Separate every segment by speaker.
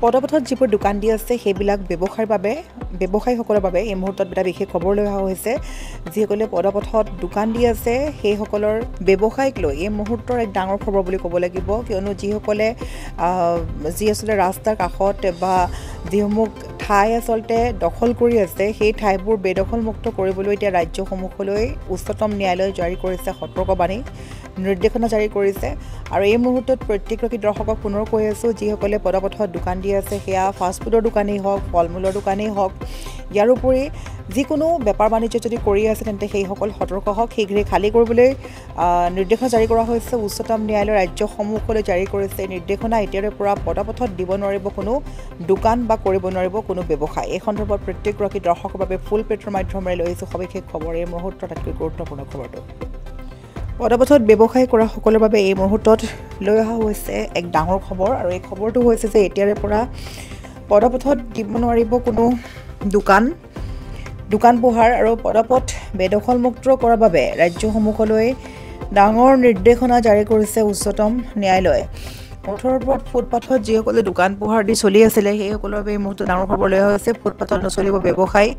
Speaker 1: পদপথত যিবোৰ দোকান দি আছে সেইবিলাক ব্যৱসায়ীসকলৰ বাবে এই মুহূৰ্তত এটা বিশেষ খবৰ লৈ অহা হৈছে যিসকলে পদপথত দোকান দি আছে সেইসকলৰ ব্যৱসায়িক লৈ এই মুহূৰ্তৰ এক ডাঙৰ খবৰ বুলি ক'ব লাগিব কিয়নো যিসকলে আচলতে ৰাস্তাৰ কাষত বা যিসমূহ ঠাই আচলতে দখল কৰি আছে সেই ঠাইবোৰ বেদখলমুক্ত কৰিবলৈ এতিয়া ৰাজ্যসমূহলৈ উচ্চতম ন্যায়ালয়ে জাৰি কৰিছে সতৰ্কবাণী নিৰ্দেশনা জাৰি কৰিছে আৰু এই মুহূৰ্তত প্ৰত্যেকগৰাকী দৰ্শকক পুনৰ কৈ আছোঁ যিসকলে পদপথত দোকান দি আছে সেয়া ফাষ্টফুডৰ দোকানেই হওক ফল মূলৰ দোকানেই হওক ইয়াৰ উপৰি যিকোনো বেপাৰ বাণিজ্য যদি কৰি আছে তেন্তে সেইসকল সতৰ্ক হওক শীঘ্ৰে খালী কৰিবলৈ নিৰ্দেশনা জাৰি কৰা হৈছে উচ্চতম ন্যায়ালয়ে ৰাজ্যসমূহলৈ জাৰি কৰিছে নিৰ্দেশনা এতিয়াৰে পৰা পদপথত দিব নোৱাৰিব কোনো দোকান বা কৰিব নোৱাৰিব কোনো ব্যৱসায় এই সন্দৰ্ভত প্ৰত্যেকগৰাকী দৰ্শকৰ বাবে ফুল প্লেটৰ মাধ্যমেৰে লৈ আহিছোঁ সবিশেষ খবৰ এই মুহূৰ্তত আটাইতকৈ গুৰুত্বপূৰ্ণ খবৰটো পদপথত ব্যৱসায় কৰা সকলৰ বাবে এই মুহূৰ্তত লৈ অহা হৈছে এক ডাঙৰ খবৰ আৰু এই খবৰটো হৈছে যে এতিয়াৰে পৰা পদপথত দিব নোৱাৰিব কোনো দোকান পোহাৰ আৰু পদপথ বেদখলমুক্ত কৰাৰ বাবে ৰাজ্যসমূহলৈ ডাঙৰ নিৰ্দেশনা জাৰি কৰিছে উচ্চতম ন্যায়ালয়ে মুঠৰ ওপৰত ফুটপাথত যিসকলে দোকান পোহাৰ দি চলি আছিলে সেইসকলৰ বাবে এই মুহূৰ্তত ডাঙৰ খবৰ লৈ অহা হৈছে ফুটপাথত নচলিব ব্যৱসায়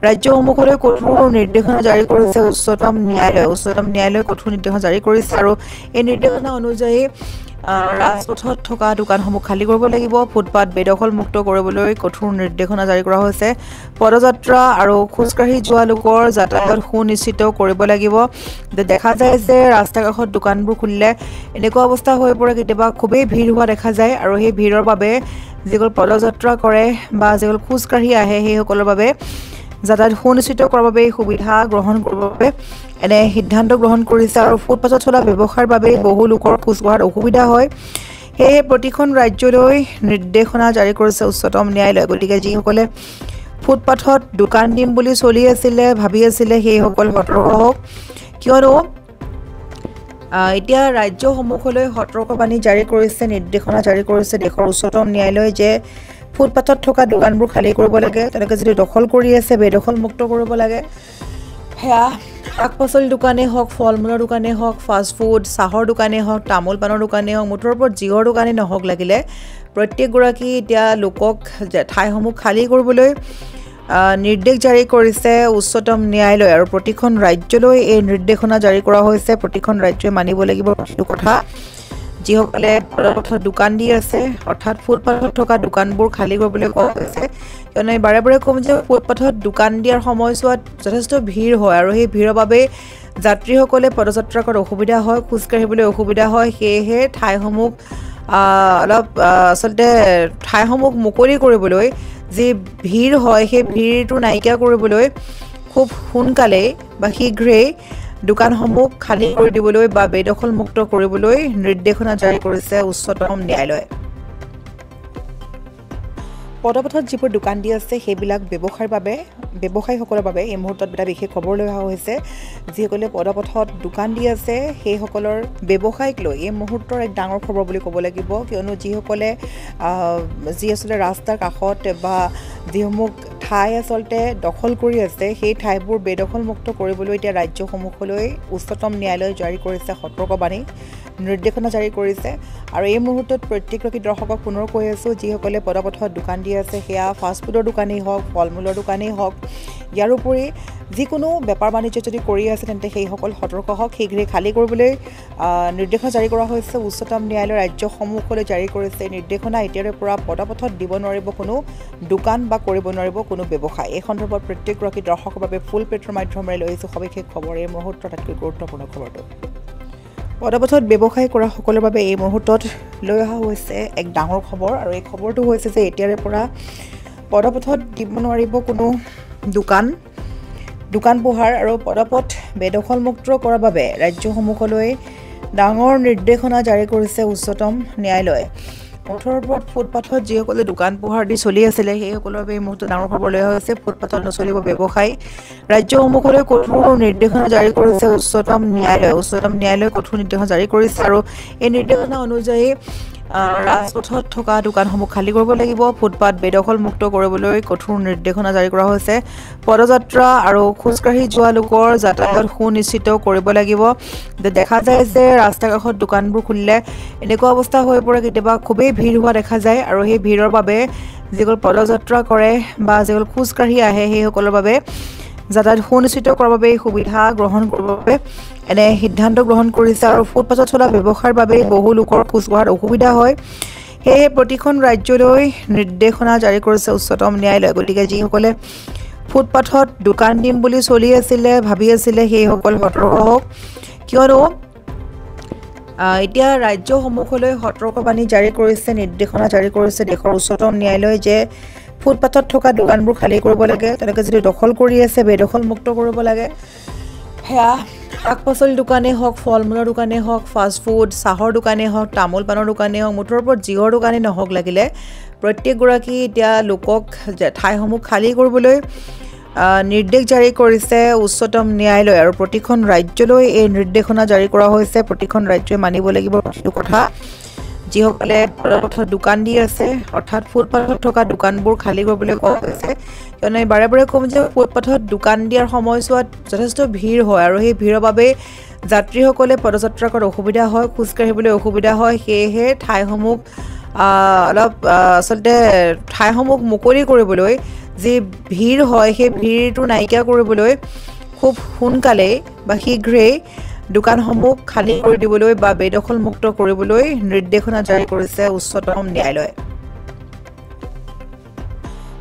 Speaker 1: ৰাজ্যসমূহলৈ কঠোৰ নিৰ্দেশনা জাৰি কৰিছে উচ্চতম ন্যায়ালয়ে কঠোৰ নিৰ্দেশনা জাৰি কৰিছে আৰু এই নিৰ্দেশনা অনুযায়ী ৰাজপথত থকা দোকানসমূহ খালী কৰিব লাগিব ফুটপাথ বেদখলমুক্ত কৰিবলৈ কঠোৰ নিৰ্দেশনা জাৰি কৰা হৈছে পদযাত্ৰা আৰু খোজকাঢ়ি যোৱা লোকৰ যাতায়াত সুনিশ্চিত কৰিব লাগিব দেখা যায় যে ৰাস্তাৰ কাষত দোকানবোৰ খুলিলে এনেকুৱা অৱস্থা হৈ পৰে কেতিয়াবা খুবেই ভিৰ হোৱা দেখা যায় আৰু সেই ভিৰৰ বাবে যিসকল পদযাত্ৰা কৰে বা যিসকল খোজকাঢ়ি আহে সেইসকলৰ বাবে যাতায়াত সুনিশ্চিত কৰাৰ বাবে সুবিধা গ্ৰহণ কৰাৰ বাবে এনে সিদ্ধান্ত গ্ৰহণ কৰিছে আৰু ফুটপাথত চলা ব্যৱসায়ৰ বাবে বহু লোকৰ খোজ কঢ়াত অসুবিধা হয় সেয়ে প্ৰতিখন ৰাজ্যলৈ নিৰ্দেশনা জাৰি কৰিছে উচ্চতম ন্যায়ালয়ে গতিকে যিসকলে ফুটপাথত দোকান দিম বুলি ভাবি আছিলে সেইসকল সতৰ্ক হওক কিয়নো এতিয়া ৰাজ্যসমূহলৈ সতৰ্কবাণী জাৰি কৰিছে নিৰ্দেশনা জাৰি কৰিছে দেশৰ উচ্চতম ন্যায়ালয়ে যে ফুটপাথত থকা দোকানবোৰ খালী কৰিব লাগে তেওঁলোকে যদি দখল কৰি আছে বেদখলমুক্ত কৰিব লাগে সেয়া শাক পাচলিৰ দোকানেই হওক ফল মূলৰ দোকানেই হওক ফাষ্টফুড চাহৰ দোকানেই হওক তামোল পাণৰ দোকানেই হওক মুঠৰ ওপৰত যিহৰ দোকানেই নহওক লাগিলে প্ৰত্যেকগৰাকী এতিয়া লোকক ঠাইসমূহ খালী কৰিবলৈ নিৰ্দেশ জাৰি কৰিছে উচ্চতম ন্যায়ালয়ে আৰু প্ৰতিখন ৰাজ্যলৈ এই নিৰ্দেশনা জাৰি কৰা হৈছে প্ৰতিখন ৰাজ্যই মানিব লাগিব প্ৰতিটো কথা যিসকলে পদপথত দোকান দি আছে অৰ্থাৎ ফুটপাথত থকা দোকানবোৰ খালী কৰিবলৈ কোৱা হৈছে কিয়নো বাৰে বাৰে ক'ম যে ফুটপাথত দোকান দিয়াৰ সময়ছোৱাত যথেষ্ট ভিৰ হয় আৰু সেই ভিৰৰ বাবে যাত্ৰীসকলে পদযাত্ৰা কৰাত অসুবিধা হয় খোজকাঢ়িবলৈ অসুবিধা হয় সেয়েহে ঠাইসমূহ আচলতে ঠাইসমূহ মুকলি কৰিবলৈ যি ভিৰ হয় সেই ভিৰটো নাইকিয়া কৰিবলৈ খুব সোনকালেই বা শীঘ্ৰেই দোকানসমূহ খালী কৰি দিবলৈ বা বেদখলমুক্ত কৰিবলৈ নিৰ্দেশনা জাৰি কৰিছে উচ্চতম ন্যায়ালয়ে পদপথত যিবোৰ দোকান দি আছে সেইবিলাক ব্যৱসায়ীসকলৰ বাবে এই মুহূৰ্তত এটা বিশেষ খবৰ লৈ অহা হৈছে যিসকলে পদপথত দোকান দি আছে সেইসকলৰ ব্যৱসায়িক লৈ এই মুহূৰ্তৰ এক ডাঙৰ খবৰ বুলি ক'ব লাগিব কিয়নো যিসকলে আচলতে ৰাস্তাৰ কাষত বা যিসমূহ ঠাই আচলতে দখল কৰি আছে সেই ঠাইবোৰ বেদখলমুক্ত কৰিবলৈ এতিয়া ৰাজ্যসমূহলৈ উচ্চতম ন্যায়ালয়ে জাৰি কৰিছে সতৰ্কবাণী নিৰ্দেশনা জাৰি কৰিছে আৰু এই মুহূৰ্তত প্ৰত্যেকগৰাকী দৰ্শকক পুনৰ কৈ আছোঁ যিসকলে পদপথত দোকান দি আছে সেয়া ফাষ্টফুডৰ দোকানেই হওক ফল মূলৰ দোকানেই হওক ইয়াৰ উপৰি যিকোনো বেপাৰ বাণিজ্য যদি কৰি আছে তেন্তে সেইসকল সতৰ্ক হওক শীঘ্ৰে খালী কৰিবলৈ নিৰ্দেশনা জাৰি কৰা হৈছে উচ্চতম ন্যায়ালয়ে ৰাজ্যসমূহলৈ জাৰি কৰিছে নিৰ্দেশনা এতিয়াৰে পৰা পদপথত দিব নোৱাৰিব কোনো দোকান বা কৰিব নোৱাৰিব কোনো ব্যৱসায় এই সন্দৰ্ভত প্ৰত্যেকগৰাকী দৰ্শকৰ বাবে ফুল প্লেটৰ মাধ্যমেৰে লৈ আহিছোঁ সবিশেষ খবৰ এই মুহূৰ্তত আটাইতকৈ গুৰুত্বপূৰ্ণ খবৰটো পদপথত ব্যৱসায় কৰা সকলৰ বাবে এই মুহূৰ্তত লৈ অহা হৈছে এক ডাঙৰ খবৰ আৰু এই খবৰটো হৈছে যে এতিয়াৰে পৰা পদপথত দিব নোৱাৰিব কোনো দোকান পোহাৰ আৰু পদপথ বেদখলমুক্ত কৰাৰ বাবে ৰাজ্যসমূহলৈ ডাঙৰ নিৰ্দেশনা জাৰি কৰিছে উচ্চতম ন্যায়ালয়ে মুঠৰ ওপৰত ফুটপাথত যিসকলে দোকান পোহাৰ দি চলি আছিলে সেইসকলৰ বাবে এই মুহূৰ্তত ডাঙৰ খবৰ লৈ অহা হৈছে ফুটপাথত নচলিব ব্যৱসায় ৰাজ্যসমূহলৈ কঠোৰ নিৰ্দেশনা জাৰি কৰিছে উচ্চতম ন্যায়ালয়ে কঠোৰ নিৰ্দেশনা জাৰি কৰিছে আৰু এই নিৰ্দেশনা অনুযায়ী ৰাজপথত থকা দোকানসমূহ খালী কৰিব লাগিব ফুটপাত বেদখলমুক্ত কৰিবলৈ কঠোৰ নিৰ্দেশনা জাৰি কৰা হৈছে পদযাত্ৰা আৰু খোজকাঢ়ি যোৱা লোকৰ যাতায়াত সুনিশ্চিত কৰিব লাগিব দেখা যায় যে ৰাস্তা কাষত দোকানবোৰ খুলিলে এনেকুৱা অৱস্থা হৈ পৰে কেতিয়াবা খুবেই ভিৰ হোৱা দেখা যায় আৰু সেই ভিৰৰ বাবে যিসকল পদযাত্ৰা কৰে বা যিসকল খোজকাঢ়ি আহে সেইসকলৰ বাবে যাতায়াত সুনিশ্চিত কৰাৰ বাবে সুবিধা গ্ৰহণ কৰাৰ বাবে এনে সিদ্ধান্ত গ্ৰহণ কৰিছে আৰু ফুটপাথত চলা ব্যৱসায়ৰ বাবে বহু লোকৰ খোজ কঢ়াত অসুবিধা হয় সেয়ে প্ৰতিখন ৰাজ্যলৈ নিৰ্দেশনা জাৰি কৰিছে উচ্চতম ন্যায়ালয়ে গতিকে যিসকলে ফুটপাথত দোকান দিম বুলি চলি আছিলে ভাবি আছিলে সেইসকল সতৰ্ক হওক কিয়নো এতিয়া ৰাজ্যসমূহলৈ সতৰ্কবাণী জাৰি কৰিছে নিৰ্দেশনা জাৰি কৰিছে দেশৰ উচ্চতম ন্যায়ালয়ে যে ফুটপাথত থকা দোকানবোৰ খালী কৰিব লাগে তেনেকৈ যদি দখল কৰি আছে বেদখলমুক্ত কৰিব লাগে সেয়া শাক পাচলি দোকানেই হওক ফল মূলৰ দোকানেই হওক ফাষ্ট ফুড চাহৰ দোকানেই হওক তামোল পাণৰ দোকানেই হওক মুঠৰ ওপৰত যিহৰ দোকানেই নহওক লাগিলে প্ৰত্যেকগৰাকী এতিয়া লোকক ঠাইসমূহ খালী কৰিবলৈ নিৰ্দেশ জাৰি কৰিছে উচ্চতম ন্যায়ালয় আৰু প্ৰতিখন ৰাজ্যলৈ এই নিৰ্দেশনা জাৰি কৰা হৈছে প্ৰতিখন ৰাজ্যই মানিব লাগিব প্ৰতিটো কথা যিসকলে পদপথত দোকান দি আছে অৰ্থাৎ ফুটপাথত থকা দোকানবোৰ খালী কৰিবলৈ কোৱা হৈছে কিয়নো বাৰে বাৰে ক'ম যে ফুটপাথত দোকান দিয়াৰ সময়ছোৱাত যথেষ্ট ভিৰ হয় আৰু সেই ভিৰৰ বাবে যাত্ৰীসকলে পদযাত্ৰা কৰাত অসুবিধা হয় খোজকাঢ়িবলৈ অসুবিধা হয় সেয়েহে ঠাইসমূহ অলপ আচলতে ঠাইসমূহ মুকলি কৰিবলৈ যি ভিৰ হয় সেই ভিৰটো নাইকিয়া কৰিবলৈ খুব সোনকালে বা শীঘ্ৰেই দোকানসমূহ খালী কৰি দিবলৈ বা বেদখলমুক্ত কৰিবলৈ নিৰ্দেশনা জাৰি কৰিছে উচ্চতম ন্যায়ালয়ে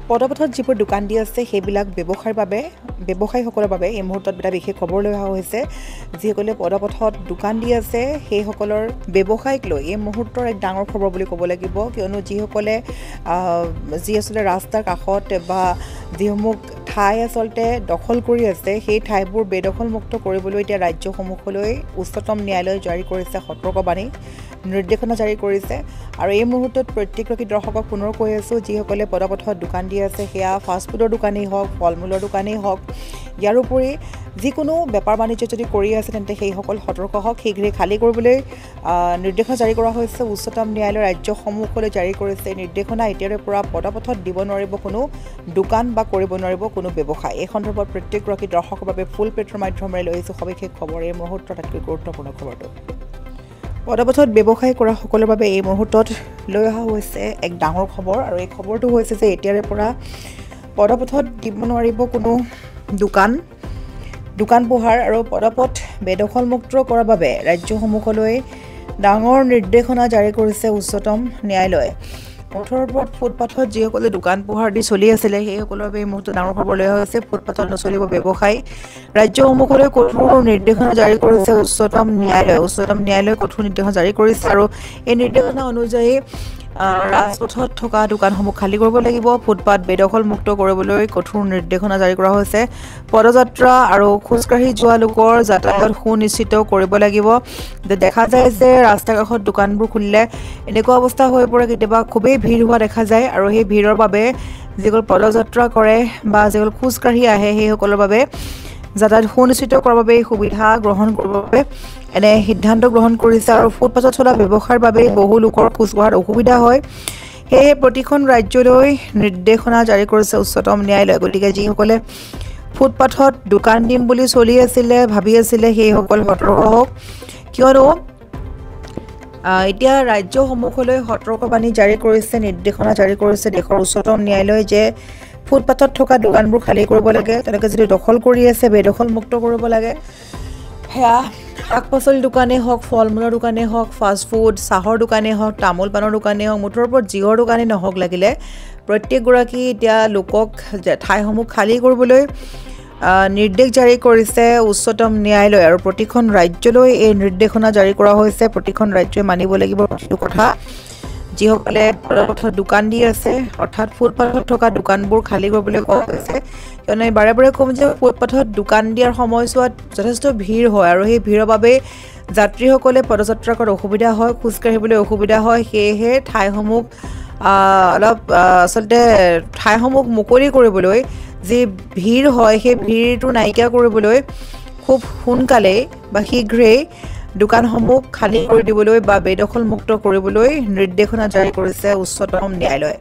Speaker 1: পদপথত যিবোৰ দোকান দি আছে সেইবিলাক ব্যৱসায়ীসকলৰ বাবে এই মুহূৰ্তত এটা বিশেষ খবৰ লৈ অহা হৈছে যিসকলে পদপথত দোকান দি আছে সেইসকলৰ ব্যৱসায়িক লৈ এই মুহূৰ্তৰ এক ডাঙৰ খবৰ বুলি ক'ব লাগিব কিয়নো যিসকলে যি আচলতে ৰাস্তাৰ কাষত বা যিসমূহ ঠাই আচলতে দখল কৰি আছে সেই ঠাইবোৰ বেদখলমুক্ত কৰিবলৈ এতিয়া ৰাজ্যসমূহলৈ উচ্চতম ন্যায়ালয়ে জাৰি কৰিছে সতৰ্কবাণী নিৰ্দেশনা জাৰি কৰিছে আৰু এই মুহূৰ্তত প্ৰত্যেকগৰাকী দৰ্শকক পুনৰ কৈ আছোঁ যিসকলে পদপথত দোকান দি আছে সেয়া ফাষ্টফুডৰ দোকানেই হওক ফল মূলৰ দোকানেই হওক ইয়াৰ উপৰি যিকোনো বেপাৰ বাণিজ্য যদি কৰি আছে তেন্তে সেইসকল সতৰ্ক হওক শীঘ্ৰে খালী কৰিবলৈ নিৰ্দেশনা জাৰি কৰা হৈছে উচ্চতম ন্যায়ালয়ৰ ৰাজ্যসমূহলৈ জাৰি কৰিছে নিৰ্দেশনা এতিয়াৰে পৰা পদপথত দিব নোৱাৰিব কোনো দোকান বা কৰিব নোৱাৰিব কোনো ব্যৱসায় এই সন্দৰ্ভত প্ৰত্যেকগৰাকী দৰ্শকৰ বাবে ফুল প্লেটৰ মাধ্যমেৰে লৈ আহিছোঁ সবিশেষ খবৰ এই মুহূৰ্তত আটাইতকৈ গুৰুত্বপূৰ্ণ খবৰটো পদপথত ব্যৱসায় কৰা সকলৰ বাবে এই মুহূৰ্তত লৈ অহা হৈছে এক ডাঙৰ খবৰ আৰু এই খবৰটো হৈছে যে এতিয়াৰে পৰা পদপথত দিব নোৱাৰিব কোনো দোকান পোহাৰ আৰু পদপথ বেদখলমুক্ত কৰাৰ বাবে ৰাজ্যসমূহলৈ ডাঙৰ নিৰ্দেশনা জাৰি কৰিছে উচ্চতম ন্যায়ালয়ে মুঠৰ ওপৰত ফুটপাথত যিসকলে দোকান পোহাৰ দি চলি আছিলে সেইসকলৰ বাবে এই মুহূৰ্তত ডাঙৰ খবৰ লৈ অহা হৈছে ফুটপাথত নচলিব ব্যৱসায় ৰাজ্যসমূহলৈ কঠোৰ নিৰ্দেশনা জাৰি কৰিছে উচ্চতম ন্যায়ালয়ে কঠোৰ নিৰ্দেশনা জাৰি কৰিছে আৰু এই নিৰ্দেশনা অনুযায়ী ৰাজপথত থকা দোকানসমূহ খালী কৰিব লাগিব ফুটপাত বেদখলমুক্ত কৰিবলৈ কঠোৰ নিৰ্দেশনা জাৰি কৰা হৈছে পদযাত্ৰা আৰু খোজকাঢ়ি যোৱা লোকৰ যাতায়াত সুনিশ্চিত কৰিব লাগিব দেখা যায় যে ৰাস্তা কাষত দোকানবোৰ খুলিলে এনেকুৱা অৱস্থা হৈ পৰে কেতিয়াবা খুবেই ভিৰ হোৱা দেখা যায় আৰু সেই ভিৰৰ বাবে যিসকল পদযাত্ৰা কৰে বা যিসকল খোজকাঢ়ি আহে সেইসকলৰ বাবে যাতায়াত সুনিশ্চিত কৰাৰ বাবে সুবিধা গ্ৰহণ কৰাৰ বাবে এনে সিদ্ধান্ত গ্ৰহণ কৰিছে আৰু ফুটপাথত চলা ব্যৱসায়ৰ বাবে বহু লোকৰ খোজ কঢ়াত অসুবিধা হয় সেয়ে প্ৰতিখন ৰাজ্যলৈ নিৰ্দেশনা জাৰি কৰিছে উচ্চতম ন্যায়ালয়ে গতিকে যিসকলে ফুটপাথত দোকান দিম বুলি চলি আছিলে ভাবি আছিলে সেইসকল সতৰ্ক হওক কিয়নো এতিয়া ৰাজ্যসমূহলৈ সতৰ্কবাণী জাৰি কৰিছে নিৰ্দেশনা জাৰি কৰিছে দেশৰ উচ্চতম ন্যায়ালয়ে যে ফুটপাথত থকা দোকানবোৰ খালী কৰিব লাগে তেনেকৈ যদি দখল কৰি আছে বেদখলমুক্ত কৰিব লাগে সেয়া শাক পাচলি দোকানেই হওক ফল মূলৰ দোকানেই হওক ফাষ্ট ফুড চাহৰ দোকানেই হওক তামোল পাণৰ দোকানেই হওক মুঠৰ ওপৰত যিহৰ দোকানেই নহওক লাগিলে প্ৰত্যেকগৰাকী এতিয়া লোকক ঠাইসমূহ খালী কৰিবলৈ নিৰ্দেশ জাৰি কৰিছে উচ্চতম ন্যায়ালয় আৰু প্ৰতিখন ৰাজ্যলৈ এই নিৰ্দেশনা জাৰি কৰা হৈছে প্ৰতিখন ৰাজ্যই মানিব লাগিব প্ৰতিটো কথা যিসকলে পদপথত দোকান দি আছে অৰ্থাৎ ফুটপাথত থকা দোকানবোৰ খালী কৰিবলৈ কোৱা হৈছে কিয়নো বাৰে বাৰে ক'ম যে ফুটপাথত দোকান দিয়াৰ সময়ছোৱাত যথেষ্ট ভিৰ হয় আৰু সেই ভিৰৰ বাবে যাত্ৰীসকলে পদযাত্ৰা কৰাত অসুবিধা হয় খোজকাঢ়িবলৈ অসুবিধা হয় সেয়েহে ঠাইসমূহ অলপ আচলতে ঠাইসমূহ মুকলি কৰিবলৈ যি ভিৰ হয় সেই ভিৰটো নাইকিয়া কৰিবলৈ খুব সোনকালে বা শীঘ্ৰেই দোকানসমূহ খালী কৰি দিবলৈ বা বেদখল মুক্ত কৰিবলৈ নিৰ্দেশনা জাৰি কৰিছে উচ্চতম ন্যায়ালয়ে।